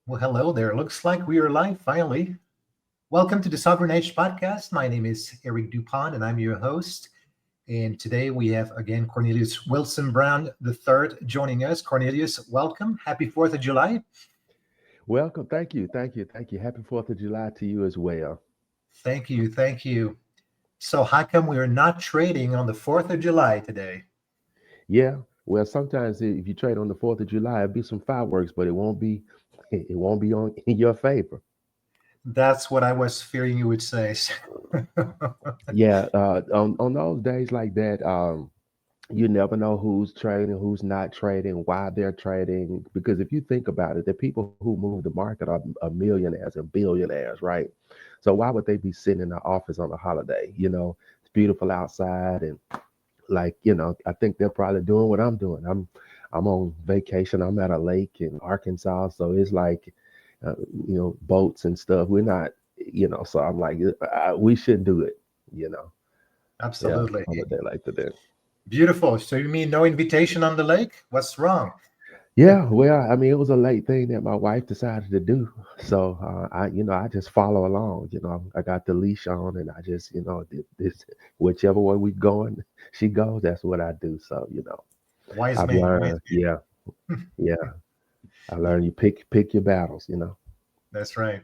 Well, hello there. Looks like we are live finally. Welcome to the Sovereign Age podcast. My name is Eric DuPont and I'm your host. And today we have again Cornelius Wilson Brown III joining us. Cornelius, welcome. Happy 4th of July. Welcome. Thank you. Thank you. Thank you. Happy 4th of July to you as well. Thank you. Thank you. So, how come we're not trading on the 4th of July today? Yeah. Well, sometimes if you trade on the 4th of July, it'll be some fireworks, but it won't be on in your favor. That's what I was fearing you would say. Yeah. On those days like that, you never know who's trading, who's not trading, why they're trading. Because if you think about it, the people who move the market are millionaires and billionaires, right? So why would they be sitting in the office on a holiday? It's beautiful outside, and I think they're probably doing what I'm doing. I'm on vacation. I'm at a lake in Arkansas, so it's like boats and stuff. We're not, so I'm like, we should do it, you know. Yeah, Absolutely. holiday like that. Beautiful. So, you mean no invitation on the lake? What's wrong? Yeah, well, I mean, it was a late thing that my wife decided to do. So I just follow along. I got the leash on, and I just, this whichever way we going, she goes. That's what I do. So Wise I've man. Wise learned. Yeah, yeah. I learned you pick your battles. That's right.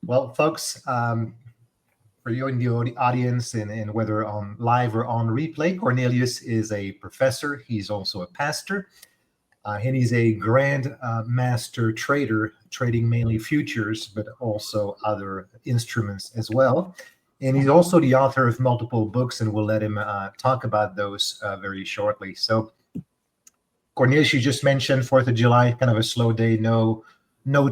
Well, folks, for you in the audience and whether on live or on replay, Cornelius is a professor. He's also a pastor, and he's a grand master trader, trading mainly futures, but also other instruments as well. And he's also the author of multiple books, and we'll let him talk about those very shortly. So, Cornelius, you just mentioned 4th of July, kind of a slow day, no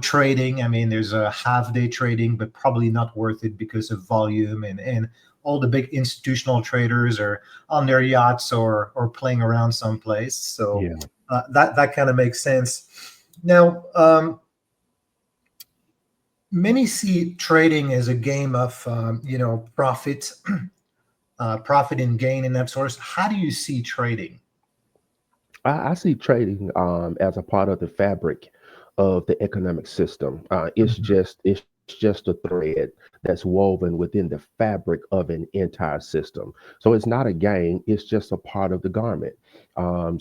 trading. I mean, there's a half day trading, but probably not worth it because of volume and all the big institutional traders are on their yachts or playing around someplace. So Yeah. that kind of makes sense. Now, many see trading as a game of profit, profit and gain and that sort of. How do you see trading? I see trading as a part of the fabric of the economic system. It's just a thread that's woven within the fabric of an entire system. So it's not a game; it's just a part of the garment.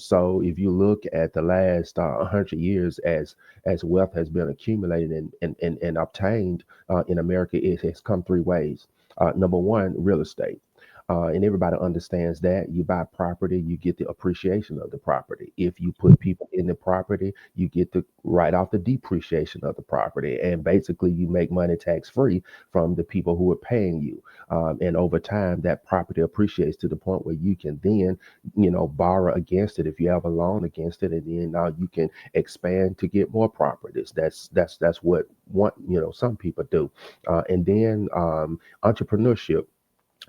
So if you look at the last 100 years, as wealth has been accumulated and obtained in America, it has come three ways. Number one, real estate. And everybody understands that you buy property, you get the appreciation of the property. If you put people in the property, you get the write off the depreciation of the property. And basically, you make money tax free from the people who are paying you. And over time, that property appreciates to the point where you can then, borrow against it if you have a loan against it. And then now you can expand to get more properties. That's what some people do. And then entrepreneurship.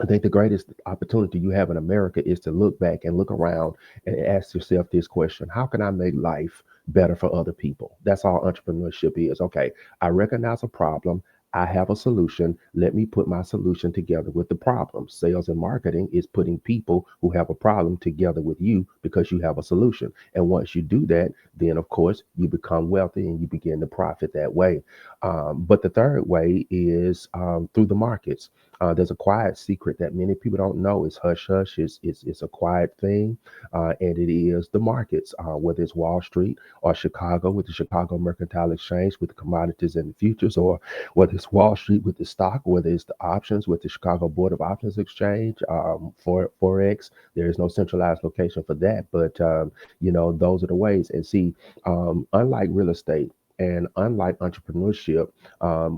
I think the greatest opportunity you have in America is to look back and look around and ask yourself this question: how can I make life better for other people? That's all entrepreneurship is. Okay, I recognize a problem. I have a solution. Let me put my solution together with the problem. Sales and marketing is putting people who have a problem together with you because you have a solution. And once you do that, then of course you become wealthy and you begin to profit that way. But the third way is through the markets. There's a quiet secret that many people don't know. It's hush hush. It's a quiet thing, and it is the markets, whether it's Wall Street or Chicago with the Chicago Mercantile Exchange with the commodities and the futures, or whether it's Wall Street with the stock, whether it's the options with the Chicago Board of Options Exchange, for Forex. There is no centralized location for that, but those are the ways. And see, unlike real estate. And unlike entrepreneurship,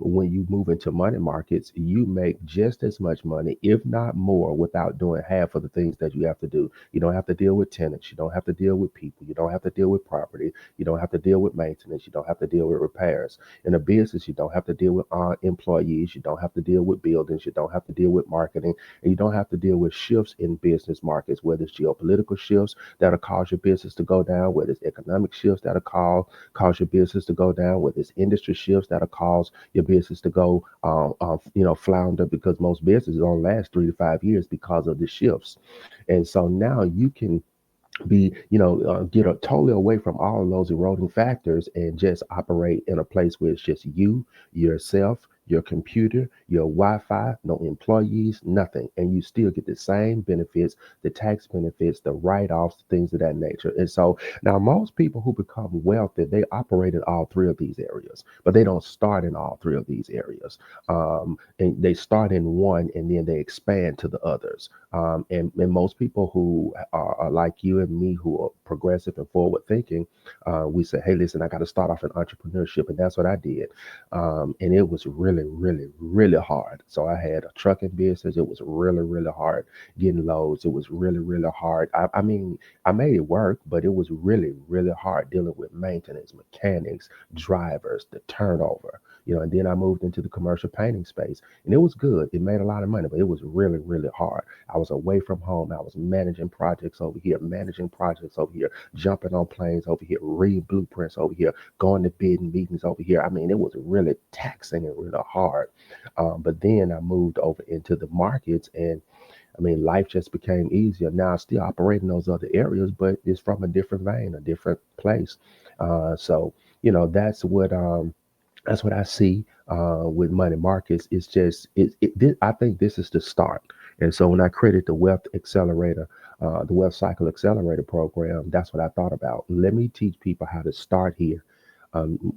when you move into money markets, you make just as much money, if not more, without doing half of the things that you have to do. You don't have to deal with tenants. You don't have to deal with people. You don't have to deal with property. You don't have to deal with maintenance. You don't have to deal with repairs. In a business, you don't have to deal with employees. You don't have to deal with buildings. You don't have to deal with marketing. And you don't have to deal with shifts in business markets, whether it's geopolitical shifts that'll cause your business to go down, whether it's economic shifts that'll cause your business to go down, whether it's industry shifts that'll cause your business to go, flounder, because most businesses don't last 3 to 5 years because of the shifts. And so now you can get totally away from all of those eroding factors and just operate in a place where it's just you, yourself, your computer, your Wi-Fi, no employees, nothing, and you still get the same benefits, the tax benefits, the write-offs, things of that nature. And so now most people who become wealthy, they operate in all three of these areas, but they don't start in all three of these areas. And they start in one and then they expand to the others. And most people who are like you and me, who are progressive and forward thinking, we say, hey, listen, I got to start off in entrepreneurship. And that's what I did. And it was really, really, really hard. So I had a trucking business. It was really, really hard getting loads. It was really, really hard. I mean, I made it work, but it was really, really hard dealing with maintenance, mechanics, drivers, the turnover. And then I moved into the commercial painting space, and it was good. It made a lot of money, but it was really, really hard. I was away from home. I was managing projects over here, managing projects over here, jumping on planes over here, reading blueprints over here, going to bidding meetings over here. I mean, it was really taxing and really hard. But then I moved over into the markets, and I mean, life just became easier. Now I still operate in those other areas, but it's from a different vein, a different place. So that's what I see with money markets. It's just I think this is the start. And so when I created the Wealth Accelerator, the Wealth Cycle Accelerator program, that's what I thought about. Let me teach people how to start here,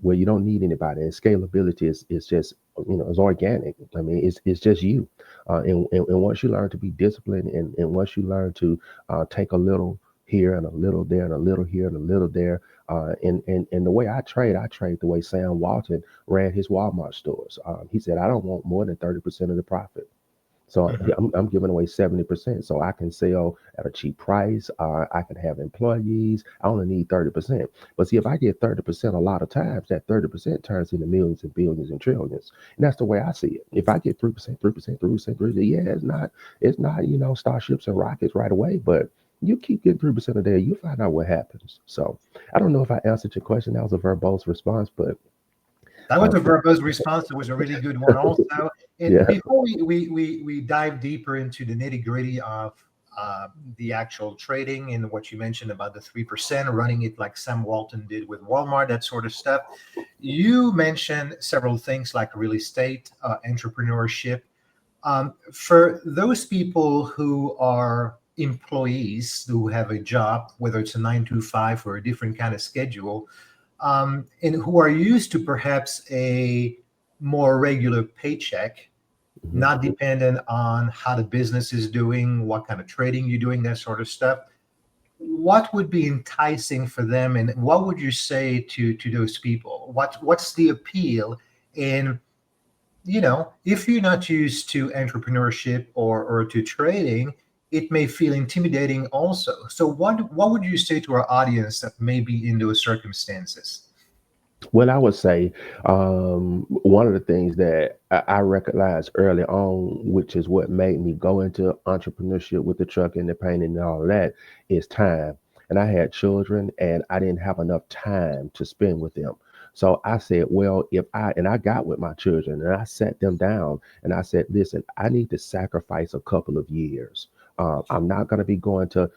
where you don't need anybody. And scalability is just it's organic. I mean, it's just you. And once you learn to be disciplined, and once you learn to take a little here and a little there and a little here and a little there. And the way I trade the way Sam Walton ran his Walmart stores. He said, I don't want more than 30% of the profit. So Mhm. I'm giving away 70%. So I can sell at a cheap price. I can have employees. I only need 30%. But see, if I get 30%, a lot of times that 30% turns into millions and billions and trillions. And that's the way I see it. If I get 3%, 3%, 3%, 3%, yeah, it's not, starships and rockets right away, but you keep getting 3% a day, you find out what happens. So I don't know if I answered your question. That was a verbose response, but That was uh, a verbose response. It was a really good one, also. And yeah. before we dive deeper into the nitty gritty of the actual trading and what you mentioned about the 3% running it like Sam Walton did with Walmart, that sort of stuff, you mentioned several things like real estate, entrepreneurship. For those people who are employees who have a job, whether it's a 9 to 5 or a different kind of schedule, and who are used to perhaps a more regular paycheck, Mhm. not dependent on how the business is doing, what kind of trading you're doing, that sort of stuff. What would be enticing for them, and what would you say to those people? What's the appeal? And if you're not used to entrepreneurship or to trading, it may feel intimidating also. So what would you say to our audience that may be in those circumstances? Well, I would say one of the things that I recognized early on, which is what made me go into entrepreneurship with the truck and the painting and all of that, is time. And I had children, and I didn't have enough time to spend with them. So I said, well, I got with my children and I sat them down and I said, listen, I need to sacrifice a couple of years. I'm not going to be going to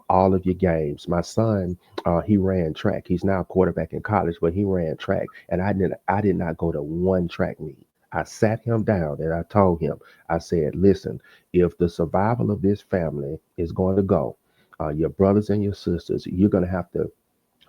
all of your games. My son, he ran track. He's now a quarterback in college, but he ran track, and I did not go to one track meet. I sat him down and I told him, I said, listen, if the survival of this family is going to go, your brothers and your sisters, you're going to have to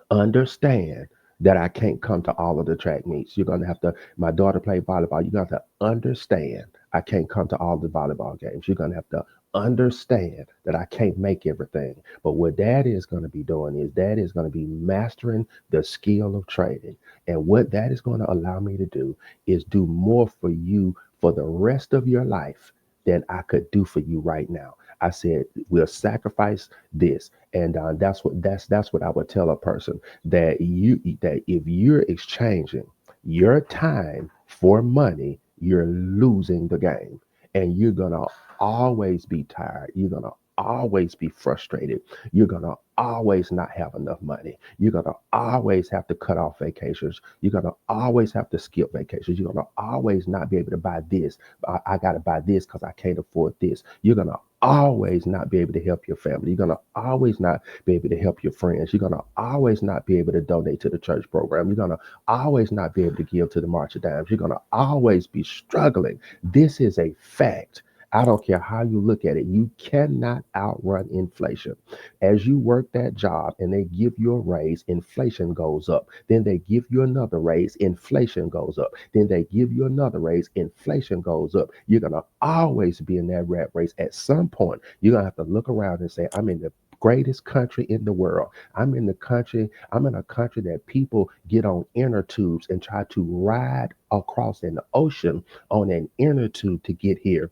understand that I can't come to all of the track meets. You're going to have to, my daughter played volleyball. You're going to have to understand I can't come to all the volleyball games. You're going to have to understand that I can't make everything. But what daddy is going to be doing is daddy is going to be mastering the skill of trading. And what that is going to allow me to do is do more for you for the rest of your life than I could do for you right now. I said we'll sacrifice this, and that's what I would tell a person, that if you're exchanging your time for money, you're losing the game, and you're gonna always be tired. You're going to always be frustrated. You're going to always not have enough money. You're going to always have to cut off vacations. You're going to always have to skip vacations. You're going to always not be able to buy this. I got to buy this because I can't afford this. You're going to always not be able to help your family. You're going to always not be able to help your friends. You're going to always not be able to donate to the church program. You're going to always not be able to give to the March of Dimes. You're going to always be struggling. This is a fact. I don't care how you look at it. You cannot outrun inflation. As you work that job and they give you a raise, inflation goes up. Then they give you another raise, inflation goes up. Then they give you another raise, inflation goes up. You're going to always be in that rat race. At some point, you're going to have to look around and say, I'm in the greatest country in the world. I'm in a country that people get on inner tubes and try to ride across an ocean on an inner tube to get here.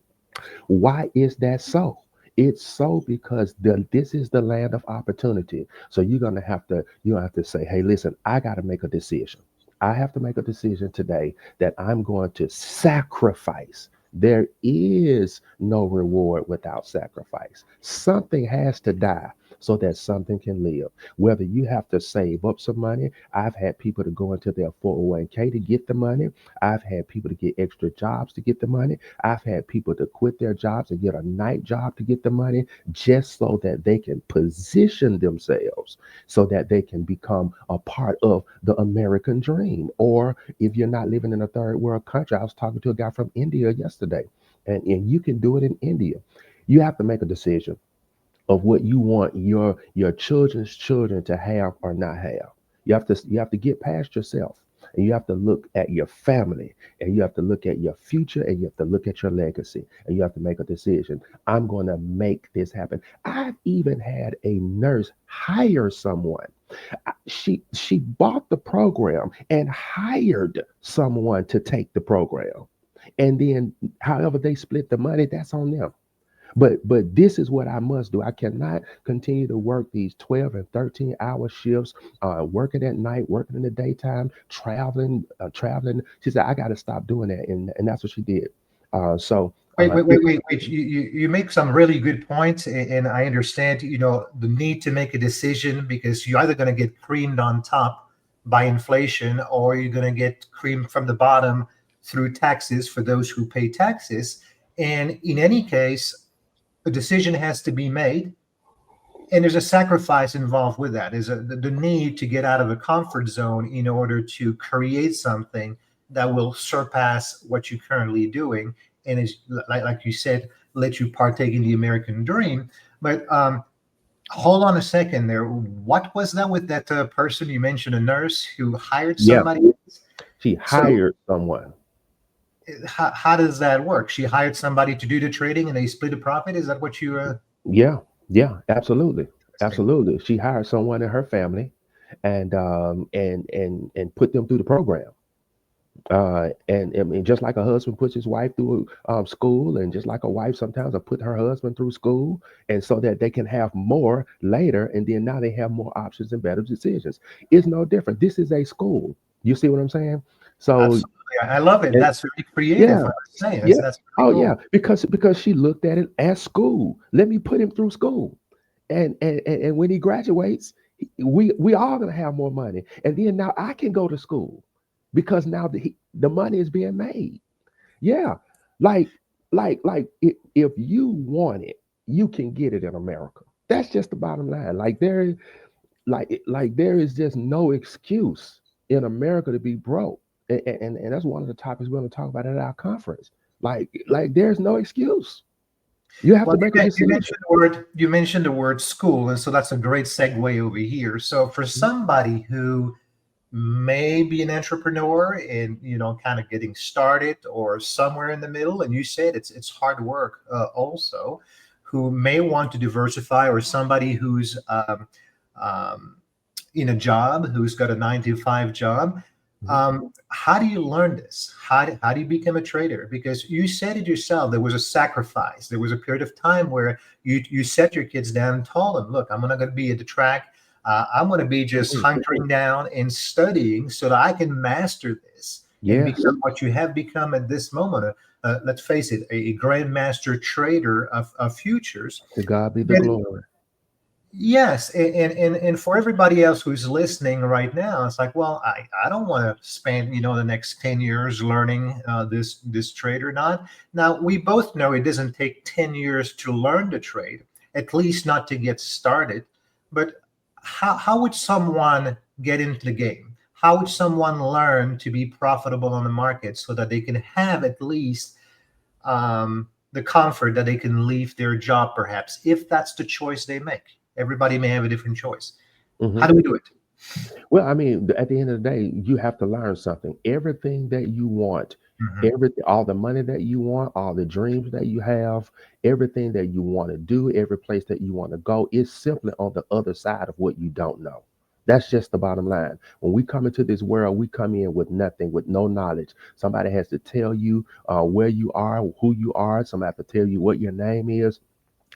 Why is that so? It's so because this is the land of opportunity. So you're gonna have to say, hey, listen, I gotta make a decision. I have to make a decision today that I'm going to sacrifice. There is no reward without sacrifice. Something has to die so that something can live. Whether you have to save up some money, I've had people to go into their 401k to get the money. I've had people to get extra jobs to get the money. I've had people to quit their jobs and get a night job to get the money just so that they can position themselves so that they can become a part of the American dream. Or if you're not living in a third world country, I was talking to a guy from India yesterday, and you can do it in India. You have to make a decision of what you want your children's children to have or not have. You have to get past yourself, and you have to look at your family, and you have to look at your future, and you have to look at your legacy, and you have to make a decision. I'm going to make this happen. I've even had a nurse hire someone. She bought the program and hired someone to take the program, and then however they split the money, that's on them. But this is what I must do. I cannot continue to work these 12 and 13-hour shifts, working at night, working in the daytime, traveling. She said, I got to stop doing that. And that's what she did. So, Wait, wait, it, wait, wait, wait. You make some really good points, and I understand, the need to make a decision because you're either going to get creamed on top by inflation or you're going to get creamed from the bottom through taxes for those who pay taxes. And in any case, a decision has to be made, and there's a sacrifice involved with that. Is the need to get out of a comfort zone in order to create something that will surpass what you're currently doing, and is like you said, let you partake in the American dream. But hold on a second there. What was that with that person you mentioned, a nurse who hired yeah, somebody? she So hired someone. how does that work? She hired somebody to do the trading, and they split the profit. Is that what you? Yeah, yeah, absolutely, Interesting. absolutely. She hired someone in her family, and put them through the program. And I mean, just like a husband puts his wife through school, and just like a wife sometimes will put her husband through school, and so that they can have more later, and then now they have more options and better decisions. It's no different. This is a school. You see what I'm saying? So, Absolutely. I love it. and That's very creative. yeah, I must say, yeah. that's pretty Oh cool. yeah, because she looked at it as school. Let me put him through school, and when he graduates, we all gonna have more money, and then now I can go to school because now the money is being made. Yeah, like if you want it, you can get it in America. That's just the bottom line. Like there is just no excuse in America to be broke, and that's one of the topics we're going to talk about at our conference. Like there's no excuse. You have Well, to make a you decision. mentioned the word school, and so that's a great segue over here. So for somebody who may be an entrepreneur and kind of getting started or somewhere in the middle, and you said it's hard work also. who may want to diversify, or somebody who's um, in a job, who's got a 9 to 5 job. Mhm. How do you learn this? How do you become a trader? Because you said it yourself, there was a sacrifice. There was a period of time where you set your kids down and told them, look, I'm not going to be at the track. I'm going to be just Mhm. hunkering down and studying so that I can master this and Yes, become what you have become at this moment. Let's face it, a grandmaster trader of futures. to God be the But glory. yes, and for everybody else who's listening right now, it's like, well, I don't want to spend the next 10 years learning this trade or not. Now we both know it doesn't take 10 years to learn the trade, at least not to get started. But how would someone get into the game? How would someone learn to be profitable on the market so that they can have at least the comfort that they can leave their job, perhaps, if that's the choice they make? Everybody may have a different choice. How Mhm. do we do it? Well, I mean, at the end of the day, you have to learn something. Everything that you want, Mhm. everything, all the money that you want, all the dreams that you have, everything that you want to do, every place that you want to go, is simply on the other side of what you don't know. That's just the bottom line. When we come into this world, we come in with nothing, with no knowledge. Somebody has to tell you where you are, who you are. Somebody has to tell you what your name is.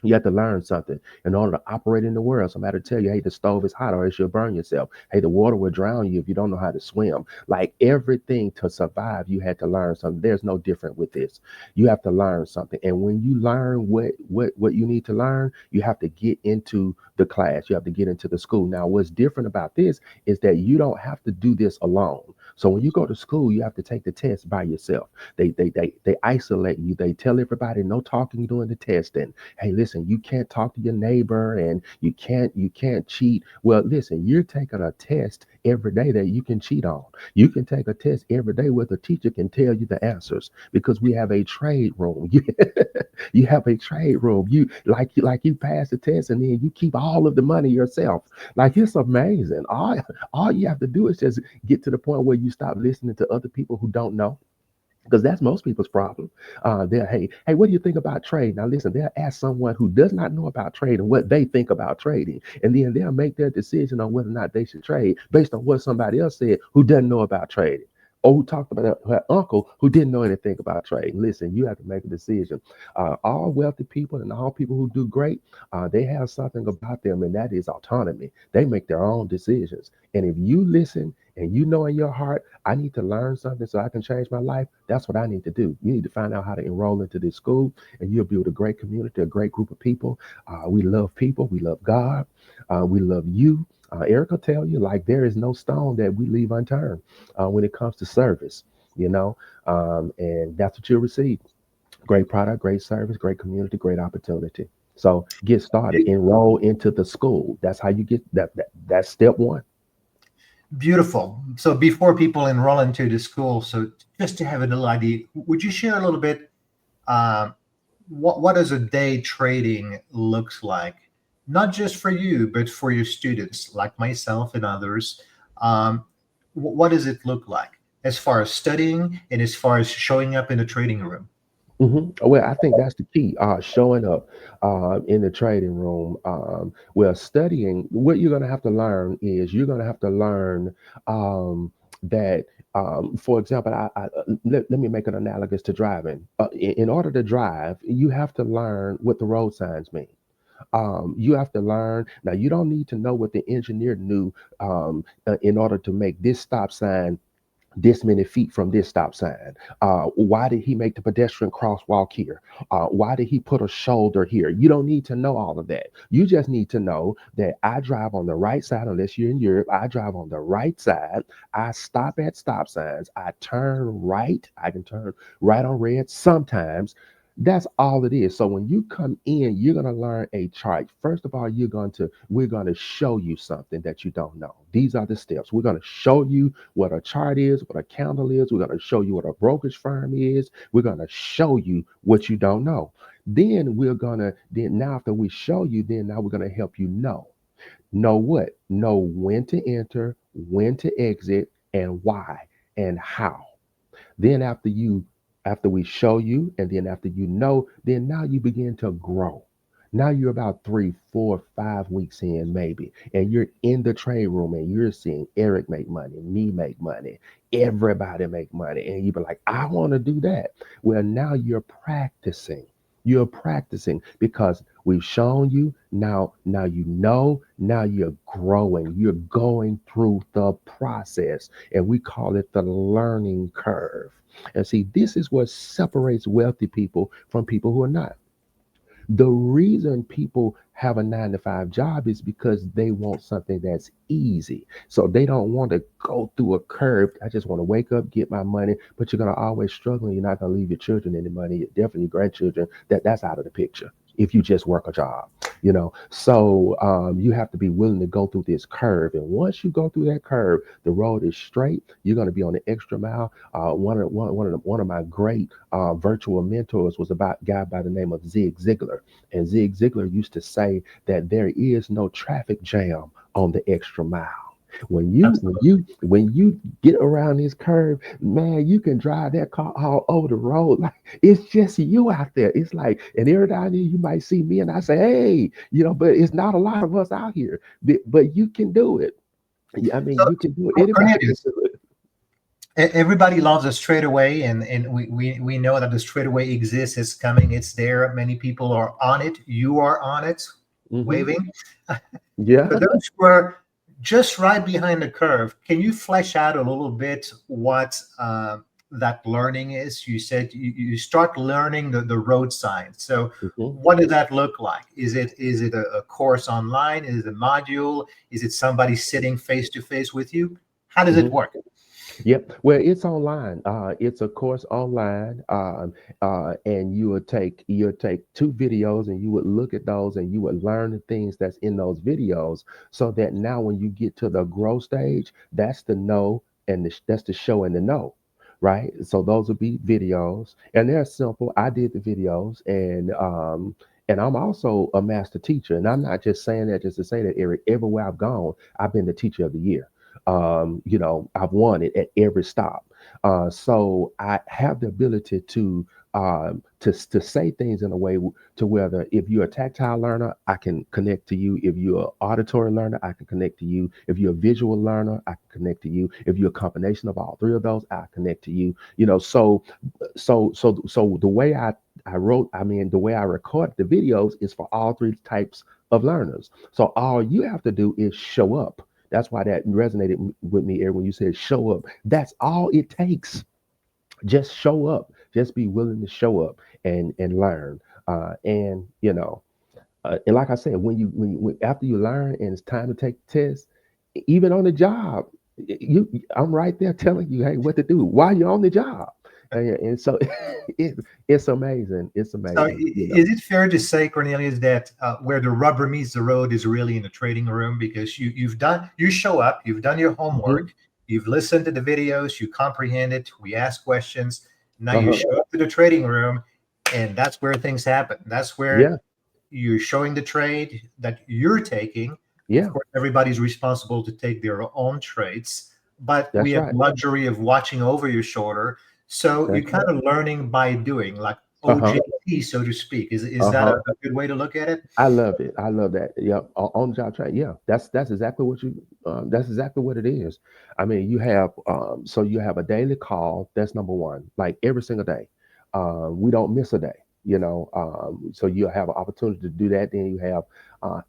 You have to learn something in order to operate in the world. Somebody to tell you, hey, the stove is hot or else you'll burn yourself. Hey, the water will drown you if you don't know how to swim. Like everything to survive, you had to learn something. There's no different with this. You have to learn something. And when you learn what you need to learn, you have to get into the class. You have to get into the school. Now, what's different about this is that you don't have to do this alone. So when you go to school, you have to take the test by yourself. They isolate you. They tell everybody no talking during the testing. Hey, listen, you can't talk to your neighbor and you can't cheat. Well, listen, you're taking a test every day that you can cheat on. You can take a test every day where the teacher can tell you the answers because we have a trade room. You have a trade room. You pass the test and then you keep all of the money yourself. Like it's amazing. All you have to do is just get to the point where you stop listening to other people who don't know, because that's most people's problem. They're, hey, what do you think about trade? Now, listen, they'll ask someone who does not know about trading what they think about trading, and then they'll make their decision on whether or not they should trade based on what somebody else said who doesn't know about trading. Or who talked about her uncle who didn't know anything about trading. Listen, you have to make a decision. All wealthy people and all people who do great, they have something about them, and that is autonomy. They make their own decisions. And if you listen and you know in your heart, I need to learn something so I can change my life, that's what I need to do. You need to find out how to enroll into this school, and you'll build a great community, a great group of people. We love people, we love God, we love you. Eric will tell you, like, there is no stone that we leave unturned when it comes to service, you know, and that's what you'll receive. Great product, great service, great community, great opportunity. So get started, enroll into the school. That's how you get that's step one. Beautiful. So before people enroll into the school, so just to have a little idea, would you share a little bit uh, what does a day trading looks like, not just for you, but for your students like myself and others? Um, what does it look like as far as studying and as far as showing up in a trading room? Well, I think that's the key. Showing up in the trading room. Well, studying. What you're going to have to learn is you're going to have to learn that. For example, let me make an analogous to driving. In order to drive, you have to learn what the road signs mean. You have to learn. Now, you don't need to know what the engineer knew in order to make this stop sign this many feet from this stop sign. Why did he make the pedestrian crosswalk here? Why did he put a shoulder here? You don't need to know all of that. You just need to know that I drive on the right side, unless you're in Europe, I drive on the right side. I stop at stop signs. I turn right. I can turn right on red sometimes. That's all it is. So when you come in, you're going to learn a chart. First of all, we're going to show you something that you don't know. These are the steps. We're going to show you what a chart is, what a candle is. We're going to show you what a brokerage firm is. We're going to show you what you don't know. Then now after we show you, then now we're going to help you know. Know what? Know when to enter, when to exit, and why and how. Then after we show you, and then after you know, then now you begin to grow. Now you're about 3, 4, 5 weeks in, maybe, and you're in the trade room and you're seeing Eric make money, me make money, everybody make money, and you be like, I want to do that. Well, now you're practicing. You're practicing because we've shown you now. Now you know. Now you're growing. You're going through the process, and we call it the learning curve. And see, this is what separates wealthy people from people who are not. The reason people have a 9 to 5 job is because they want something that's easy. So they don't want to go through a curve. I just want to wake up, get my money, but you're going to always struggle. And you're not going to leave your children any money, definitely your grandchildren. That's out of the picture if you just work a job. So you have to be willing to go through this curve, and once you go through that curve, the road is straight. You're going to be on the extra mile. One of my great virtual mentors was about a guy by the name of Zig Ziglar, and Zig Ziglar used to say that there is no traffic jam on the extra mile. When you get around this curve, man, you can drive that car all over the road. Like it's just you out there. It's like, and every now and then you might see me and I say, hey, but it's not a lot of us out here. But you can do it. I mean, So, you can do it. Anybody can Cornelius, do it. everybody loves a straightaway, and we know that the straightaway exists. It's coming. It's there. Many people are on it. You are on it, Hmm. waving. Yeah. For those who are just right behind the curve, can you flesh out a little bit what that learning is? You said you start learning the road signs. So Hmm. what does that look like? Is it a course online? Is it a module? Is it somebody sitting face to face with you? How does it Hmm. work? Yep. Well, it's online. It's a course online, and you would take 2 videos, and you would look at those, and you would learn the things that's in those videos, so that now when you get to the grow stage, that's the know, and that's the show and the know, right? So those would be videos, and they're simple. I did the videos, and I'm also a master teacher, and I'm not just saying that just to say that, Eric. Everywhere I've gone, I've been the teacher of the year. I've won it at every stop. So I have the ability to say things in a way to whether if you're a tactile learner, I can connect to you. If you're an auditory learner, I can connect to you. If you're a visual learner, I can connect to you. If you're a combination of all three of those, I connect to you. So the way I wrote, I mean, the way I record the videos is for all three types of learners. So all you have to do is show up. That's why that resonated with me, Eric, when you said show up. That's all it takes. Just show up. Just be willing to show up and learn. And like I said, when after you learn and it's time to take the test, even on the job, I'm right there telling you, hey, what to do while you're on the job. And so it, it's amazing. It's So amazing. is it fair to say, Cornelius, that where the rubber meets the road is really in the trading room? Because you show up, you've done your Mhm. homework, you've listened to the videos, you comprehend it, we ask questions. Now you Uh-huh. show up to the trading room, and that's where things happen. That's where Yeah. you're showing the trade that you're taking. Of Yeah. course, everybody's responsible to take their own trades, but we That's have right. the luxury of watching over your shoulder. So you're That's kind right. of learning by doing, like Uh-huh. OJT, so to speak. Is that Uh-huh. a good way to look at it? I love it. I love that. Yeah, on job training. Yeah, that's exactly what you. That's exactly what it is. I mean, you have a daily call. That's number one. Like every single day, we don't miss a day. So you have an opportunity to do that. Then you have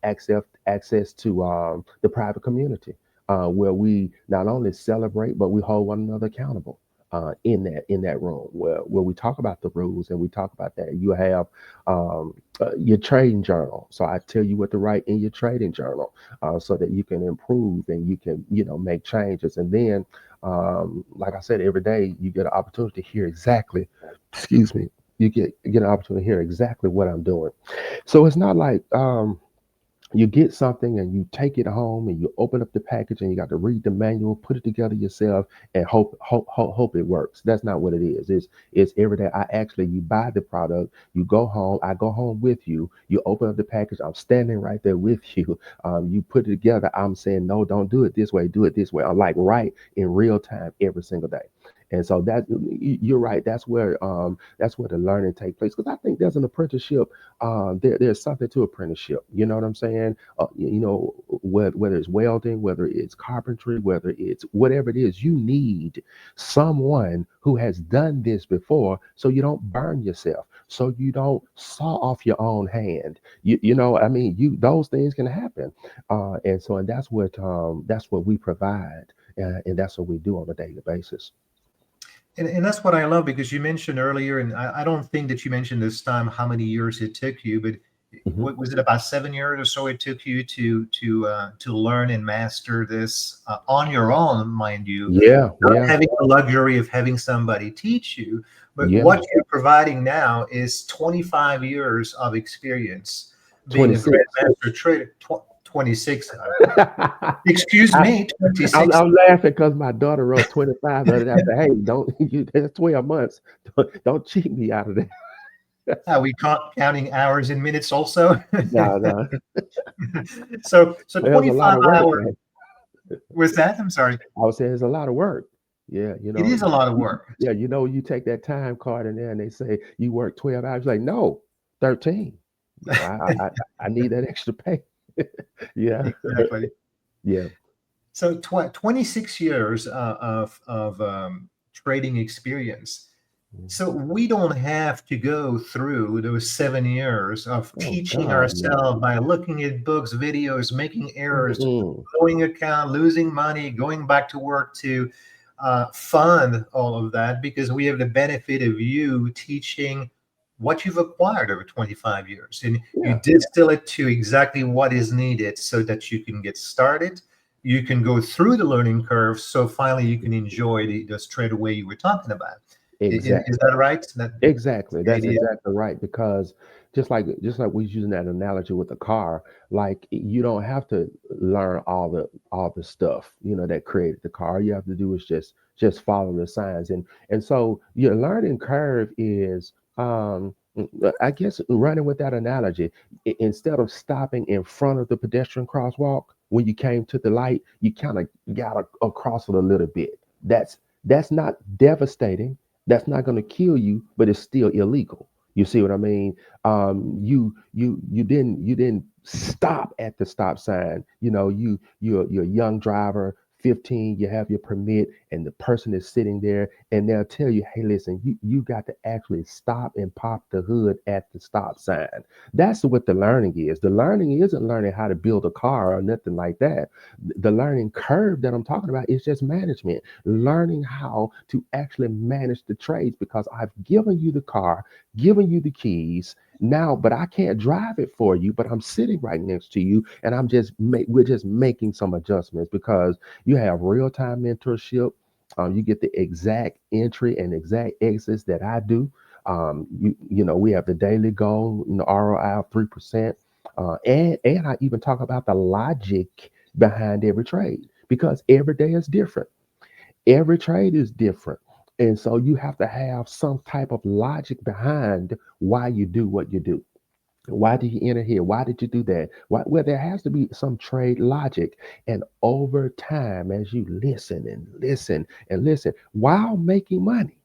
access to the private community, where we not only celebrate but we hold one another accountable. In that room where we talk about the rules and we talk about that. You have your trading journal. So I tell you what to write in your trading journal, so that you can improve and you can, make changes. And then, like I said, every day you get an opportunity to hear exactly, excuse me, you get an opportunity to hear exactly what I'm doing. So it's not like you get something and you take it home and you open up the package and you got to read the manual, put it together yourself, and hope it works. That's not what it is. It's every day. You buy the product, you go home, I go home with you, you open up the package, I'm standing right there with you. You put it together, I'm saying, no, don't do it this way, do it this way. I'm like right in real time every single day. And so that you're right. That's where the learning take place. Because I think there's an apprenticeship. There's something to apprenticeship. You know what I'm saying? Whether it's welding, whether it's carpentry, whether it's whatever it is, you need someone who has done this before, so you don't burn yourself, so you don't saw off your own hand. I mean, you those things can happen, and that's what we provide, and that's what we do on a daily basis. And that's what I love, because you mentioned earlier, and I don't think that you mentioned this time how many years it took you, but Mhm. what was it, about 7 years or so it took you to learn and master this on your own, mind you, Yeah, not yeah, having the luxury of having somebody teach you. But yeah. what you're providing now is 25 years of experience being a 26. grandmaster trader. 26. I, Excuse me, 26. I'm laughing because my daughter wrote 25 the other day. I said, "Hey, don't that's 12 months. Don't cheat me out of that." We counting hours and minutes also. No, no. So It was a lot 25 of work, hours man. was that? I'm sorry. I would say it's a lot of work. Yeah, It is a lot of work. yeah, you take that time card in there and they say you work 12 hours. Like, no, 13. No, I need that extra pay. Yeah, Exactly. yeah. So 26 years of trading experience. Mm. So we don't have to go through those 7 years of Oh teaching God, no. ourselves by looking at books, videos, making errors, Mm-mm. blowing account, losing money, going back to work to fund all of that, because we have the benefit of you teaching what you've acquired over 25 years. And you Yeah. distill it to exactly what is needed so that you can get started. You can go through the learning curve. So finally you can enjoy the straightaway you were talking about. Is Exactly. that right? That's Exactly. the That's idea. exactly right. Because just like we was using that analogy with the car, like you don't have to learn all the stuff, that created the car. All you have to do is just follow the signs. And so your learning curve is I guess running with that analogy, instead of stopping in front of the pedestrian crosswalk when you came to the light, you kind of got across it a little bit. That's not devastating, that's not going to kill you, but it's still illegal. You see what I mean? You didn't stop at the stop sign. You're a young driver, 15. You have your permit, and the person is sitting there, and they'll tell you, "Hey, listen, you got to actually stop and pop the hood at the stop sign." That's what the learning is. The learning isn't learning how to build a car or nothing like that. The learning curve that I'm talking about is just management, learning how to actually manage the trades, because I've given you the car, given you the keys now, but I can't drive it for you, but I'm sitting right next to you, and we're just making some adjustments, because you have real-time mentorship. You get the exact entry and exact exits that I do. We have the daily goal, ROI of 3%. And I even talk about the logic behind every trade, because every day is different. Every trade is different. And so you have to have some type of logic behind why you do what you do. Why did you enter here? Why did you do that? Well, there has to be some trade logic. And over time, as you listen and listen and listen while making money,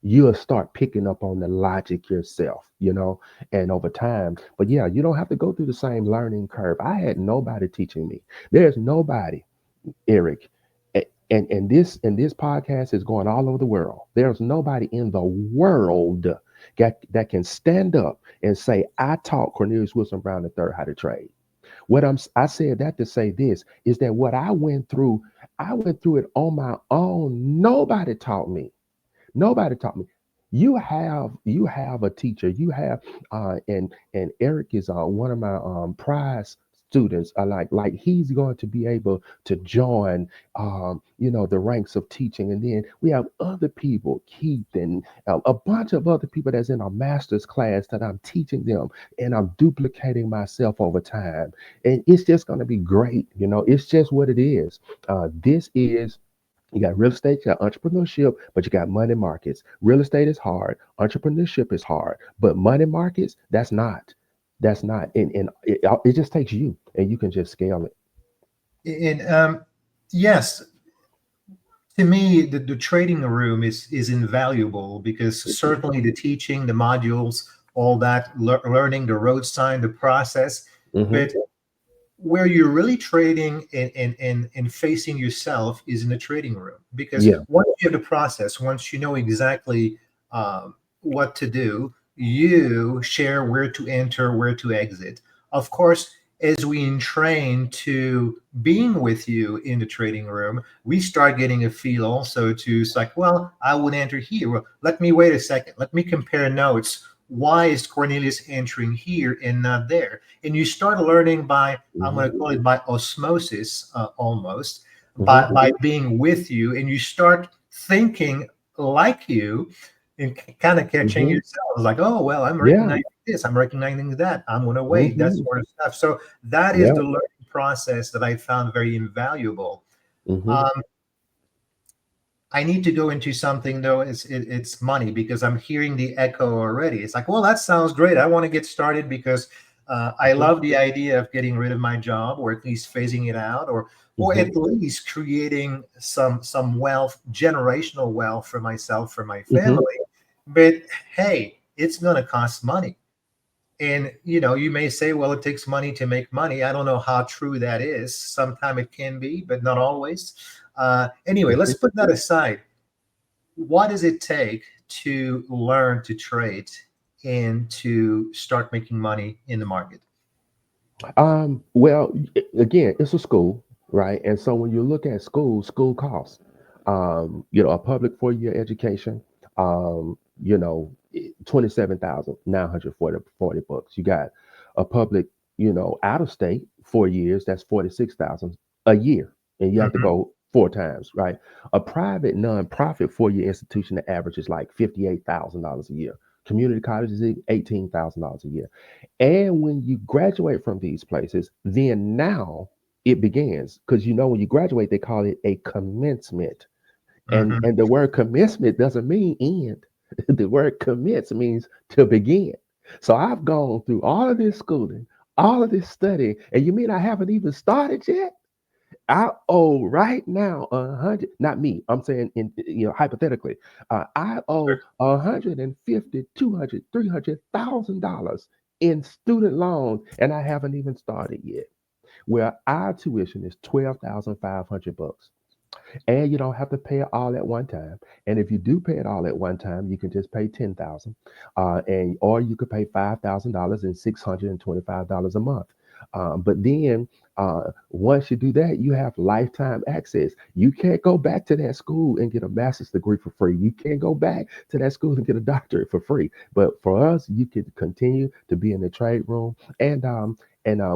you'll start picking up on the logic yourself, and over time. But yeah, you don't have to go through the same learning curve. I had nobody teaching me. There's nobody, Eric. And this podcast is going all over the world. There's nobody in the world that can stand up and say, "I taught Cornelius Wilson Brown III how to trade." I said that to say this is that what I went through it on my own. Nobody taught me. Nobody taught me. You have a teacher. You have and Eric is one of my prize students. Like he's going to be able to join the ranks of teaching, and then we have other people, Keith and a bunch of other people that's in a master's class that I'm teaching them, and I'm duplicating myself over time, and it's just going to be great. It's just what it is. This is You got real estate, you got entrepreneurship, but you got money markets. Real estate is hard, entrepreneurship is hard, but money markets, that's not. That's not. And it just takes you, and you can just scale it. And yes, To me, the trading room is invaluable because certainly the teaching, the modules, all that, learning the road sign, the process, Hmm. but where you're really trading and facing yourself is in the trading room, because Yeah. once you have the process, once you know exactly what to do, you share where to enter, where to exit. Of course, as we entrain to being with you in the trading room, we start getting a feel also to, it's like, well, I would enter here. Well, let me wait a second. Let me compare notes. Why is Cornelius entering here and not there? And you start learning by, I'm Hmm. going to call it by osmosis, almost, Hmm. by being with you, and you start thinking like you, and kind of catching Hmm. yourself like, oh well, I'm Yeah. recognizing this, I'm recognizing that, I'm going to wait, that Hmm. sort of stuff. So that is Yeah. the learning process that I found very invaluable. Hmm. Um, I need to go into something though. It's money, because I'm hearing the echo already. It's like, well, that sounds great. I want to get started because I Hmm. love the idea of getting rid of my job, or at least phasing it out, or Hmm. at least creating some wealth, generational wealth for myself, for my Hmm. family. But hey, it's going to cost money. And you may say, well, it takes money to make money. I don't know how true that is. Sometimes it can be, but not always. Anyway, let's Hmm. put that aside. What does it take to learn to trade and to start making money in the market? Well, again, it's a school, right? And so when you look at school, school costs, a public 4 year education, you know, 27,940 bucks. You got a public, out of state 4 years, that's 46,000 a year. And you have to Mhm. go 4 times, right? A private nonprofit 4 year institution, the average is like $58,000 a year. Community college is $18,000 a year. And when you graduate from these places, then now it begins. Because when you graduate, they call it a commencement. And Mhm. and the word commencement doesn't mean end. The word commence means to begin. So I've gone through all of this schooling, all of this studying, and you mean I haven't even started yet? I owe right now 100, not me, I'm saying in hypothetically, I owe 150, 200, $300,000 in student loans, and I haven't even started yet. Where our tuition is 12,500 bucks, and you don't have to pay it all at one time. And if you do pay it all at one time, you can just pay 10,000, and or you could pay $5,000 and $625 a month. But then once you do that, you have lifetime access. You can't go back to that school and get a master's degree for free. You can't go back to that school and get a doctorate for free. But for us, you can continue to be in the trade room. And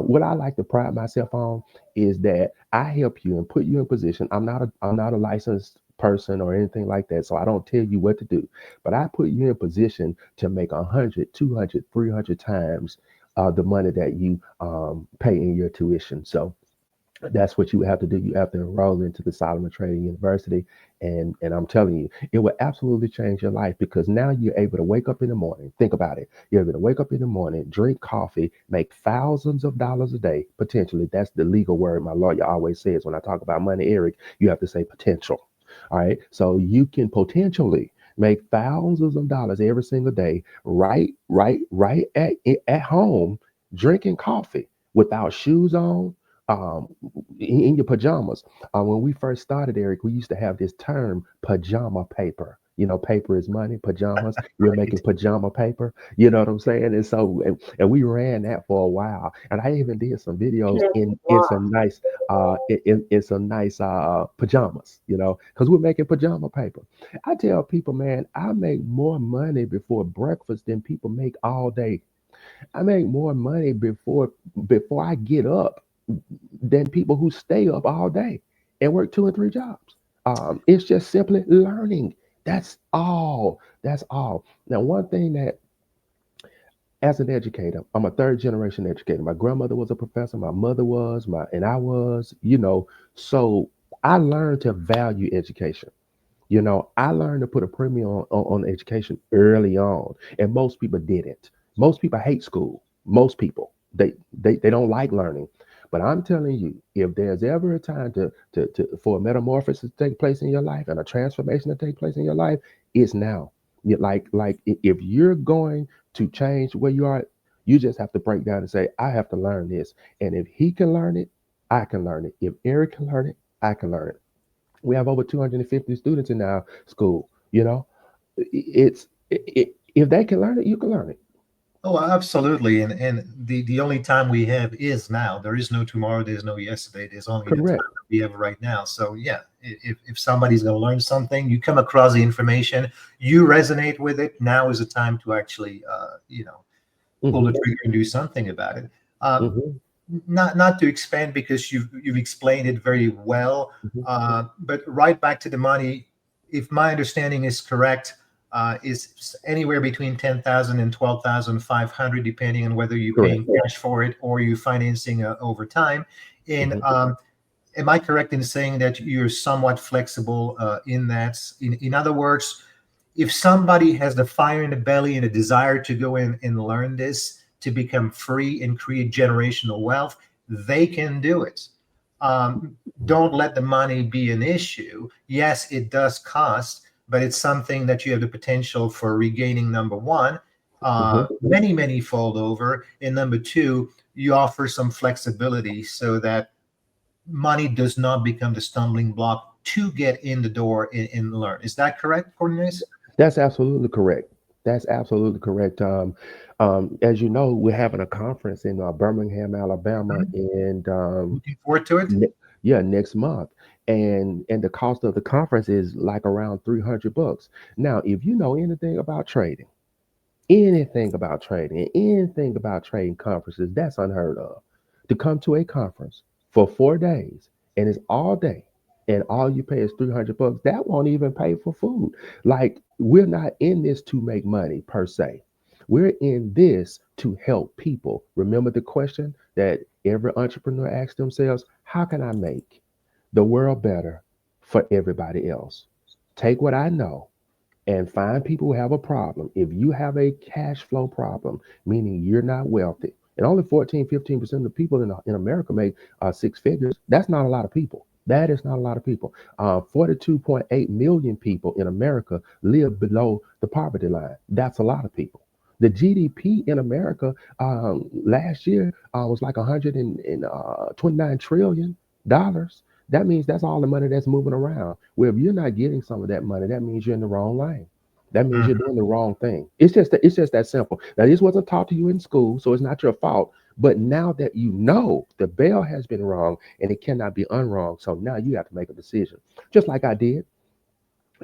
what I like to pride myself on is that I help you and put you in position. I'm not a licensed person or anything like that, so I don't tell you what to do. But I put you in position to make 100, 200, 300 times the money that you pay in your tuition. So that's what you have to do. You have to enroll into the Solomon Trading University, and I'm telling you, it will absolutely change your life because now you're able to wake up in the morning. Think about it. You're able to wake up in the morning, drink coffee, make thousands of dollars a day potentially. That's the legal word my lawyer always says when I talk about money, Eric. You have to say potential. All right, so you can potentially make thousands of dollars every single day, right at home, drinking coffee without shoes on, um, in your pajamas. When we first started, Eric, we used to have this term pajama paper. Paper is money, pajamas. We're Right. making pajama paper. You know what I'm saying? And we ran that for a while. And I even did some videos in some nice in some nice pajamas, because we're making pajama paper. I tell people, man, I make more money before breakfast than people make all day. I make more money before I get up than people who stay up all day and work two and three jobs. It's just simply learning. That's all. That's all. Now, one thing that, as an educator, I'm a third generation educator. My grandmother was a professor. My mother was. And I was. So I learned to value education. I learned to put a premium on education early on, and most people didn't. Most people hate school. Most people they don't like learning, But I'm telling you, if there's ever a time for a metamorphosis to take place in your life and a transformation to take place in your life, it's now. If you're going to change where you are, you just have to break down and say, I have to learn this. And if he can learn it, I can learn it. If Eric can learn it, I can learn it. We have over 250 students in our school. If they can learn it, you can learn it. Oh, absolutely. And the only time we have is now. There is no tomorrow. There's no yesterday. There's only the time Correct. that we have right now. So yeah, if somebody's going to learn something, you come across the information, you resonate with it. Now is the time to actually, pull the Hmm. trigger and do something about it. Um, Hmm. not to expand because you've explained it very well. Hmm. But right back to the money, if my understanding is correct, is anywhere between 10,000 and 12,500, depending on whether you're Correct. paying cash for it or you're financing over time. And Hmm. am I correct in saying that you're somewhat flexible in that? In other words, if somebody has the fire in the belly and a desire to go in and learn this to become free and create generational wealth, they can do it. Don't let the money be an issue. Yes, it does cost, but it's something that you have the potential for regaining. Number one, Hmm. many fold over, and number two, you offer some flexibility so that money does not become the stumbling block to get in the door and learn. Is that correct, Cornelius? That's absolutely correct. That's absolutely correct. As you know, we're having a conference in Birmingham, Alabama, Mhm. and Looking forward to it. yeah, next month. And the cost of the conference is like around $300. Now, if you know anything about trading conferences, that's unheard of. To come to a conference for 4 days and it's all day and all you pay is $300, that won't even pay for food. Like, we're not in this to make money per se. We're in this to help people. Remember the question that every entrepreneur asks themselves: how can I make the world better for everybody else? Take what I know and find people who have a problem. If you have a cash flow problem, meaning you're not wealthy, and only 14, 15% of the people in America make six figures, that's not a lot of people. That is not a lot of people. 42.8 million people in America live below the poverty line. That's a lot of people. The GDP in America last year was like 129 trillion dollars. That means that's all the money that's moving around. Well, if you're not getting some of that money, that means you're in the wrong lane. That means you're Mhm. doing the wrong thing. It's just that simple. Now, this wasn't taught to you in school, so it's not your fault. But now that you know the bell has been rung and it cannot be unrung, so now you have to make a decision. Just like I did,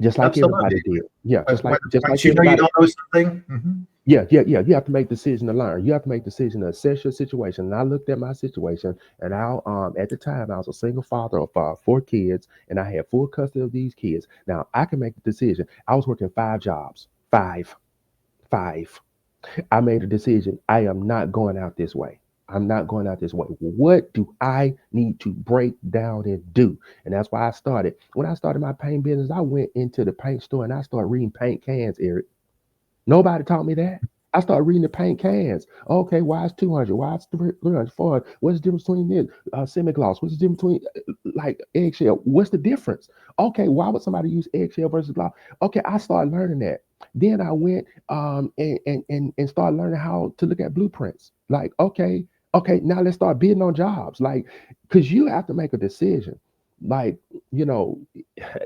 just like Absolutely. everybody did. Yeah, But just like once you know you everybody. don't know something, mhm. Yeah. You have to make decision to learn. You have to make decision to assess your situation. And I looked at my situation, and at the time I was a single father of four kids, and I had full custody of these kids. Now I can make a decision. I was working five jobs, five. I made a decision. I am not going out this way. I'm not going out this way. What do I need to break down and do? And that's why I started. When I started my paint business, I went into the paint store and I started reading paint cans, Eric. Nobody taught me that. I started reading the paint cans. Okay, why is 200? Why is 300, 400? What's the difference between this? Semi-gloss. What's the difference between like eggshell? What's the difference? Okay, why would somebody use eggshell versus gloss? Okay, I started learning that. Then I went and started learning how to look at blueprints. Like, okay, now let's start bidding on jobs. Like, because you have to make a decision. Like, you know,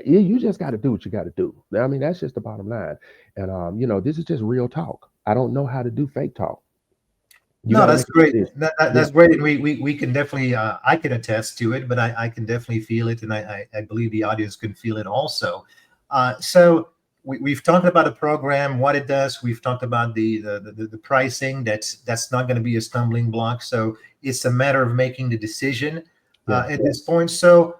you just got to do what you got to do. I mean, that's just the bottom line. And this is just real talk. I don't know how to do fake talk. You No, got to that's make a great. decision. Yeah. That's great, and we can definitely I can attest to it, but I can definitely feel it, and I believe the audience can feel it also. So we've talked about the program, what it does. We've talked about the pricing. That's not going to be a stumbling block. So it's a matter of making the decision Yeah. at this point. So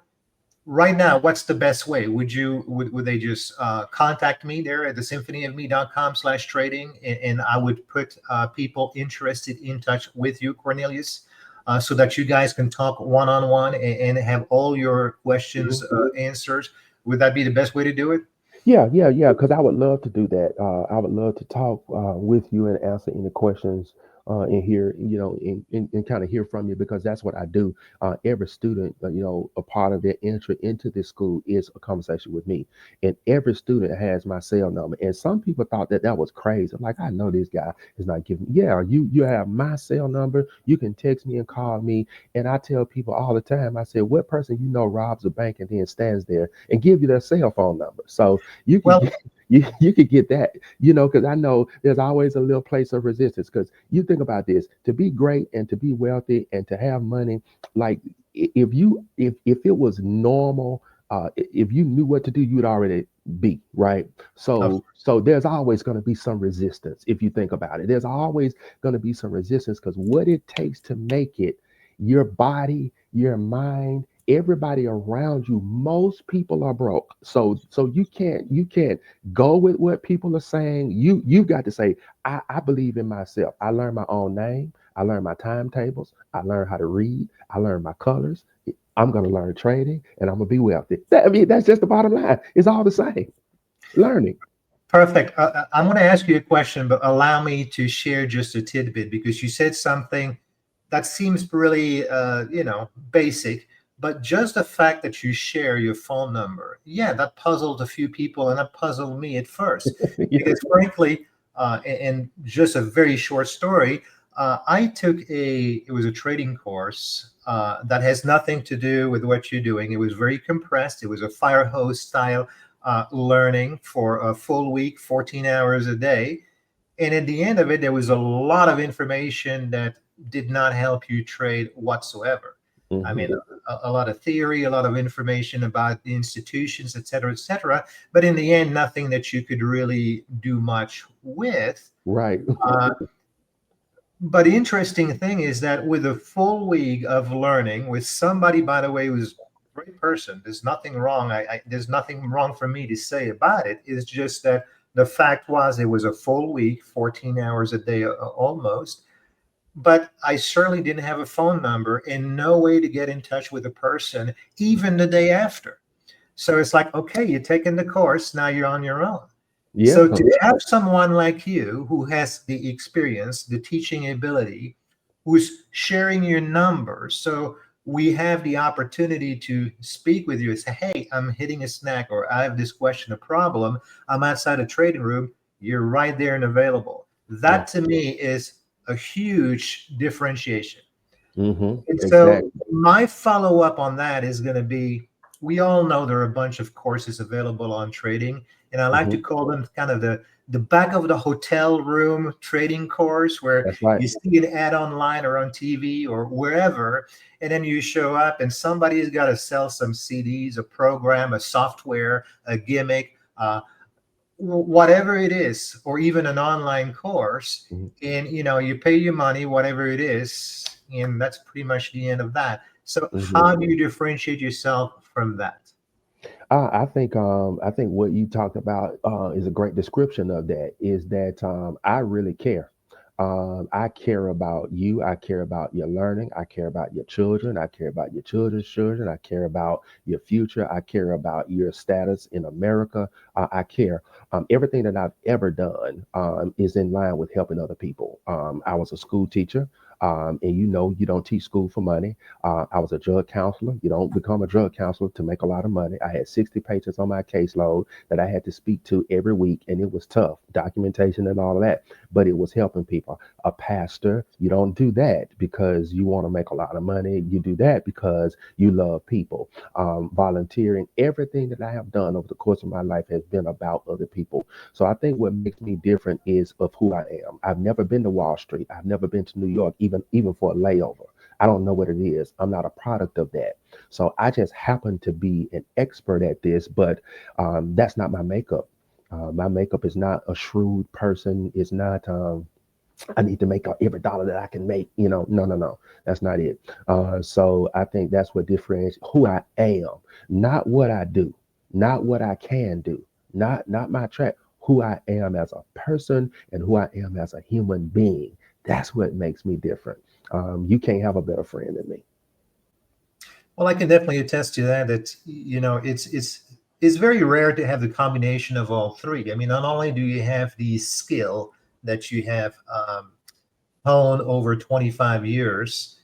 right now, what's the best way? Would they just contact me there at the symphonyofme.com/trading, and I would put people interested in touch with you, Cornelius, so that you guys can talk one-on-one and have all your questions Mhm. answered. Would that be the best way to do it? Yeah. Because I would love to do that. I would love to talk with you and answer any questions and hear, and kind of hear from you, because that's what I do. Every student, a part of their entry into this school is a conversation with me, and every student has my cell number. And some people thought that that was crazy. I'm like, I know this guy is not giving. Yeah, you have my cell number. You can text me and call me. And I tell people all the time, I said, what person robs a bank and then stands there and give you their cell phone number? So you can Well, get you could get that, because I know there's always a little place of resistance. Because you think about this: to be great and to be wealthy and to have money, like, if it was normal, if you knew what to do, you'd already be right. of So there's always going to be some resistance. If you think about it, there's always going to be some resistance, because what it takes to make it, your body, your mind, everybody around you, most people are broke. So you can't go with what people are saying. You've got to say, I believe in myself. I learned my own name. I learned my timetables. I learned how to read. I learned my colors. I'm going to learn trading, and I'm going to be wealthy. I mean, that's just the bottom line. It's all the same. Learning. Perfect. I'm going to ask you a question, but allow me to share just a tidbit because you said something that seems really, basic. But just the fact that you share your phone number, yeah, that puzzled a few people, and that puzzled me at first, Yeah. because frankly, and just a very short story, I took it was a trading course that has nothing to do with what you're doing. It was very compressed. It was a fire hose style learning for a full week, 14 hours a day. And at the end of it, there was a lot of information that did not help you trade whatsoever. I mean, Hmm. a lot of theory, a lot of information about the institutions, et cetera, et cetera. But in the end, nothing that you could really do much with. Right. Uh, but the interesting thing is that with a full week of learning with somebody, by the way, who's a great person, there's nothing wrong. There's nothing wrong for me to say about it. It's just that the fact was it was a full week, 14 hours a day almost. But I certainly didn't have a phone number and no way to get in touch with a person even the day after. So it's like, okay, you're taking the course, now you're on your own. Yeah. So to have someone like you who has the experience, the teaching ability, who's sharing your numbers, so we have the opportunity to speak with you and say, hey, I'm hitting a snack, or I have this question, a problem, I'm outside a trading room, you're right there and available. Yeah. That to me is a huge differentiation. And so Exactly. my follow up on that is going to be, we all know there are a bunch of courses available on trading, and I like to Hmm. call them kind of the back of the hotel room trading course, where That's right. you see an ad online or on TV or wherever, and then you show up and somebody's got to sell some CDs, a program, a software, a gimmick, whatever it is, or even an online course. Hmm. And you pay your money, whatever it is, and that's pretty much the end of that. So Hmm. how do you differentiate yourself from that? I think what you talked about is a great description of that. Is that I really care. I care about you. I care about your learning. I care about your children. I care about your children's children. I care about your future. I care about your status in America. I care. Everything that I've ever done is in line with helping other people. I was a school teacher. And you don't teach school for money. I was a drug counselor. You don't become a drug counselor to make a lot of money. I had 60 patients on my caseload that I had to speak to every week, and it was tough, documentation and all of that, but it was helping people. A pastor, you don't do that because you want to make a lot of money. You do that because you love people. Volunteering, everything that I have done over the course of my life has been about other people. So I think what makes me different is of who I am. I've never been to Wall Street. I've never been to New York, even for a layover. I don't know what it is. I'm not a product of that. So I just happen to be an expert at this, but that's not my makeup. My makeup is not a shrewd person. It's not. I need to make every dollar that I can make. No, no, no. That's not it. So I think that's what differentiates who I am, not what I do, not what I can do, not my track. Who I am as a person and who I am as a human being. That's what makes me different. You can't have a better friend than me. Well, I can definitely attest to that. That it's very rare to have the combination of all three. I mean, not only do you have the skill that you have, honed over 25 years.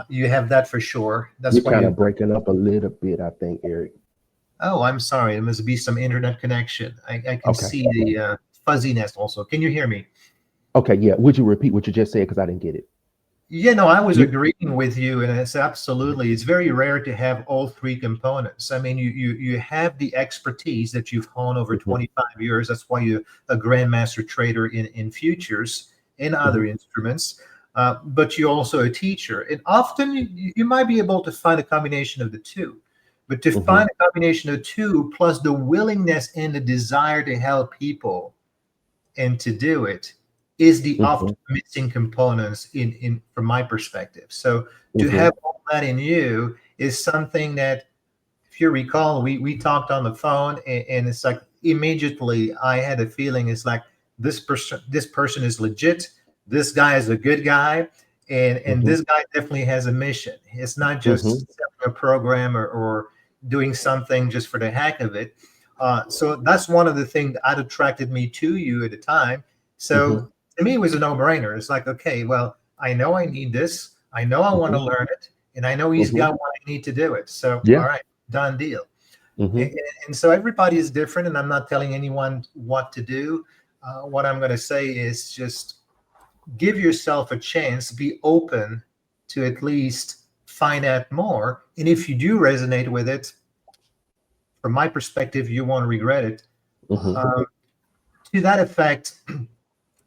You have that for sure. You're That's why kind you. of breaking up a little bit, I think, Eric. Oh, I'm sorry. It must be some internet connection. I can Okay. see the fuzziness also. Can you hear me? Okay, yeah. Would you repeat what you just said? Because I didn't get it. Yeah, no, I was You, agreeing with you, and it's absolutely, it's very rare to have all three components. I mean, you have the expertise that you've honed over hmm 25 years. That's why you're a grandmaster trader in futures and other hmm instruments. But you're also a teacher, and often you might be able to find a combination of the two. But to hmm find a combination of the two, plus the willingness and the desire to help people and to do it is the hmm often missing components in from my perspective. So to hmm have all that in you is something that, if you recall, we talked on the phone, and it's like immediately I had a feeling, it's like this person is legit, this guy is a good guy, and hmm this guy definitely has a mission. It's not hmm just selling a program or doing something just for the heck of it. So that's one of the things that attracted me to you at the time. hmm So to me, it was a no-brainer. It's like, okay, well, I know I need this, I know I want to hmm learn it, and I know he's hmm got what I need to do it. So all Yeah. right, done deal. hmm And, and so everybody is different, and I'm not telling anyone what to do. What I'm going to say is just give yourself a chance, be open to at least find out more. And if you do resonate with it, from my perspective, you won't regret it. hmm Um, to that effect,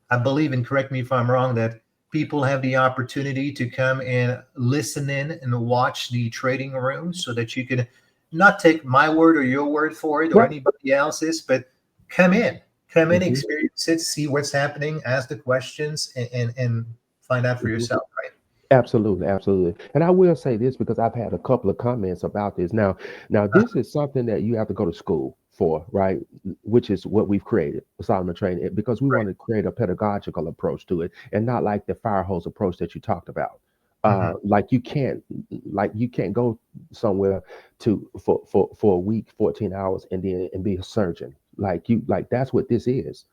I believe, and correct me if I'm wrong, that people have the opportunity to come and listen in and watch the trading room so that you can not take my word or your word for it or Right. anybody else's, but come in, come in, hmm experience it, see what's happening, ask the questions, and find out for hmm yourself, right? Absolutely, absolutely. And I will say this because I've had a couple of comments about this. Now this is something that you have to go to school for, right? Which is what we've created, Solomon Training, because we Right. want to create a pedagogical approach to it and not like the fire hose approach that you talked about. Mhm. Like you can't go somewhere to for a week, 14 hours, and then and be a surgeon. Like that's what this is.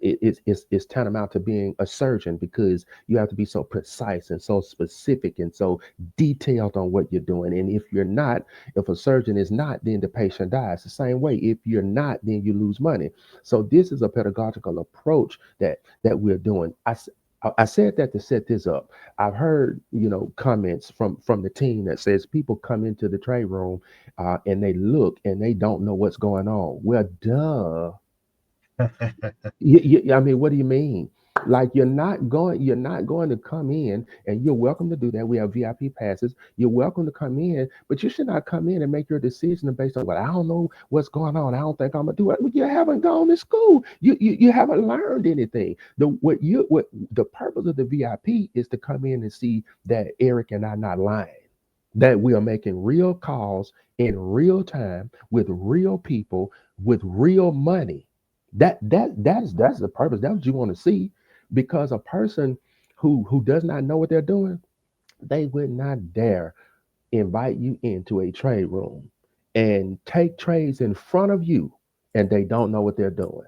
It's tantamount to being a surgeon because you have to be so precise and so specific and so detailed on what you're doing. And if you're not, if a surgeon is not, then the patient dies. The same way, if you're not, then you lose money. So this is a pedagogical approach that we're doing. I said that to set this up. I've heard, comments from the team that says people come into the trade room and they look and they don't know what's going on. Well, duh. I mean, what do you mean? Like you're not going to come in, and you're welcome to do that. We have VIP passes. You're welcome to come in, but you should not come in and make your decision based on, well, I don't know what's going on. I don't think I'm gonna do it. Well, you haven't gone to school. You haven't learned anything. What the purpose of the VIP is to come in and see that Eric and I not lying, that we are making real calls in real time with real people with real money. That's the purpose. That's what you want to see, because a person who does not know what they're doing, they would not dare invite you into a trade room and take trades in front of you, and they don't know what they're doing.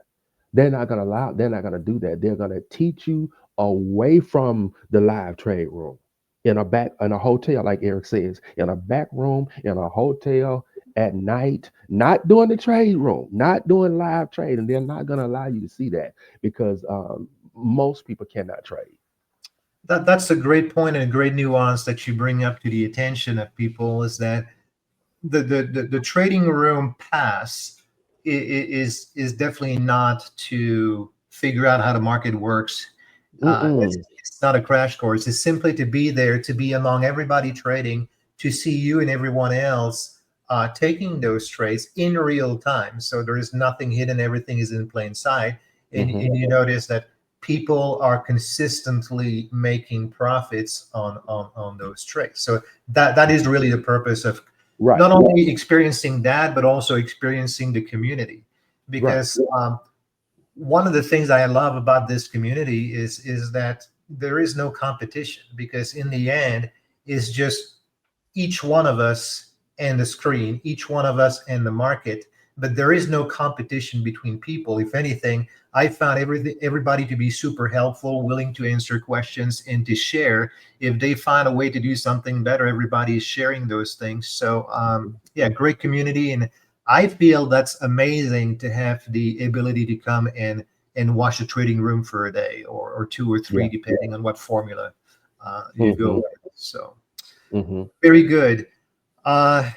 They're not gonna do that. They're gonna teach you away from the live trade room. In a hotel, like Eric says, in a back room, in a hotel at night, not doing the trade room, not doing live trade, and they're not gonna allow you to see that because most people cannot trade. That's a great point and a great nuance that you bring up to the attention of people, is that the trading room pass is definitely not to figure out how the market works. Mm-mm. It's not a crash course. It's simply to be there, to be among everybody trading, to see you and everyone else taking those trades in real time. So there is nothing hidden; everything is in plain sight. Mm-hmm. And you notice that people are consistently making profits on those trades. So that is really the purpose of Right. not only experiencing that, but also experiencing the community. Right. Because one of the things I love about this community is that there is no competition, because in the end, it's just each one of us and the screen, each one of us and the market, but there is no competition between people. If anything, I found everybody to be super helpful, willing to answer questions and to share. If they find a way to do something better, everybody is sharing those things. So yeah, great community. And I feel that's amazing to have the ability to come and watch a trading room for a day or two or three, Yeah. depending on what formula you go Hmm. with. So Hmm. very good. Uh,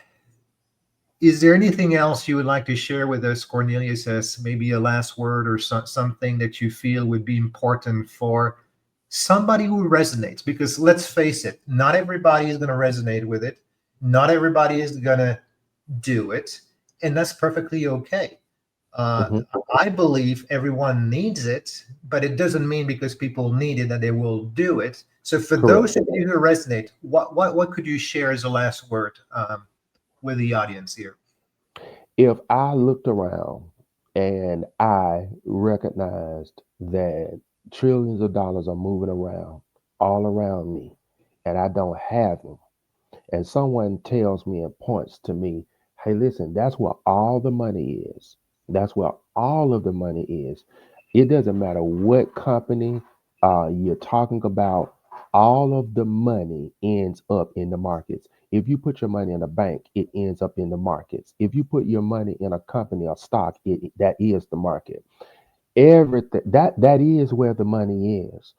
is there anything else you would like to share with us, Cornelius, as maybe a last word or something that you feel would be important for somebody who resonates? Because let's face it, not everybody is going to resonate with it. Not everybody is going to do it. And that's perfectly okay. Uh, Hmm. I believe everyone needs it, but it doesn't mean because people need it that they will do it. So for Correct. those of you who resonate, what could you share as a last word with the audience here? If I looked around and I recognized that trillions of dollars are moving around all around me and I don't have them, and someone tells me and points to me, hey, listen, that's where all the money is. That's where all of the money is. It doesn't matter what company you're talking about, all of the money ends up in the markets. If you put your money in a bank, it ends up in the markets. If you put your money in a company or stock, that is the market. Everything that is where the money is.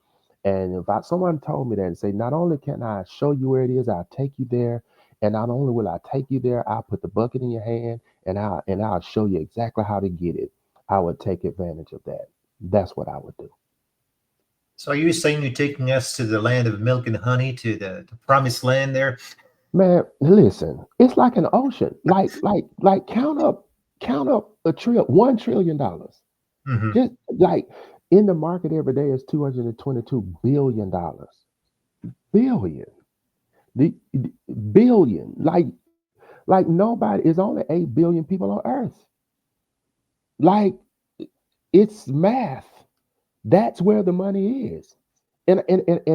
And if someone told me that and say, not only can I show you where it is, I'll take you there, and not only will I take you there, I'll put the bucket in your hand and I'll show you exactly how to get it. I would take advantage of that. That's what I would do. So are you saying you're taking us to the land of milk and honey, to the promised land there? Man, listen, it's like an ocean. Like count up $1 trillion. Hmm. Just like in the market every day is $222 billion. Billion. The billion. Like nobody is only 8 billion people on earth. Like it's math. That's where the money is. And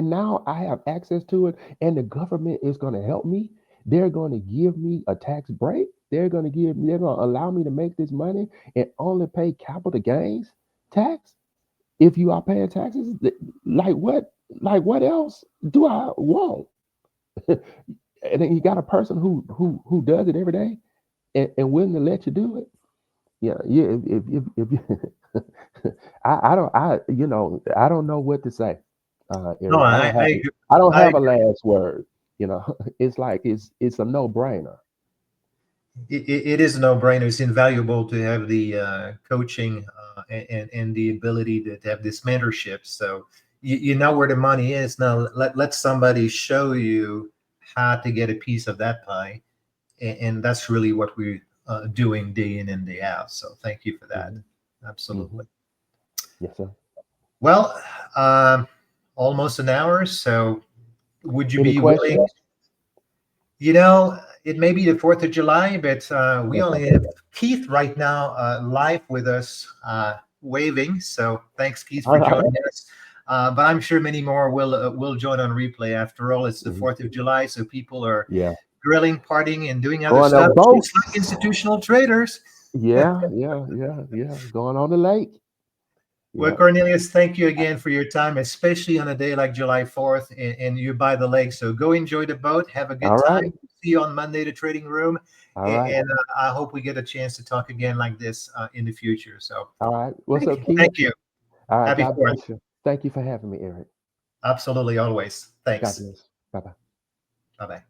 now I have access to it, and the government is going to help me. They're going to give me a tax break. They're going to allow me to make this money and only pay capital gains tax if you are paying taxes. Like what else do I want? And then you got a person who does it every day and willing to let you do it. Yeah, yeah. If you, I don't know what to say, No, Eric. I agree. I don't I have a last word. It's like it's a no brainer. it is a no-brainer. It's invaluable to have the coaching and the ability to have this mentorship. So you know where the money is. Now let somebody show you how to get a piece of that pie, and that's really what we're doing day in and day out. So thank you for that. Hmm. Hmm. Absolutely. Yes, sir. Well, um, almost an hour. So would you Any be willing? questions? It may be the 4th of July, but we Okay. only have Keith right now live with us, waving. So thanks, Keith, All for right. joining us. But I'm sure many more will join on replay. After all, it's the Hmm. 4th of July, so people are Yeah. grilling, partying, and doing other Going on stuff, just like boats. institutional traders. Yeah, yeah, yeah, yeah. Going on the lake. Well, Yeah. Cornelius, thank you again for your time, especially on a day like July 4th, and you're by the lake. So go enjoy the boat, have a good All time. right. See you on Monday, the trading room. All And, right. I hope we get a chance to talk again like this in the future. So All right. What's up, Keith? thank you. All right. Happy God 4th. bless you. Thank you for having me, Eric. Absolutely, always. God Thanks. bless. Bye bye. Bye bye.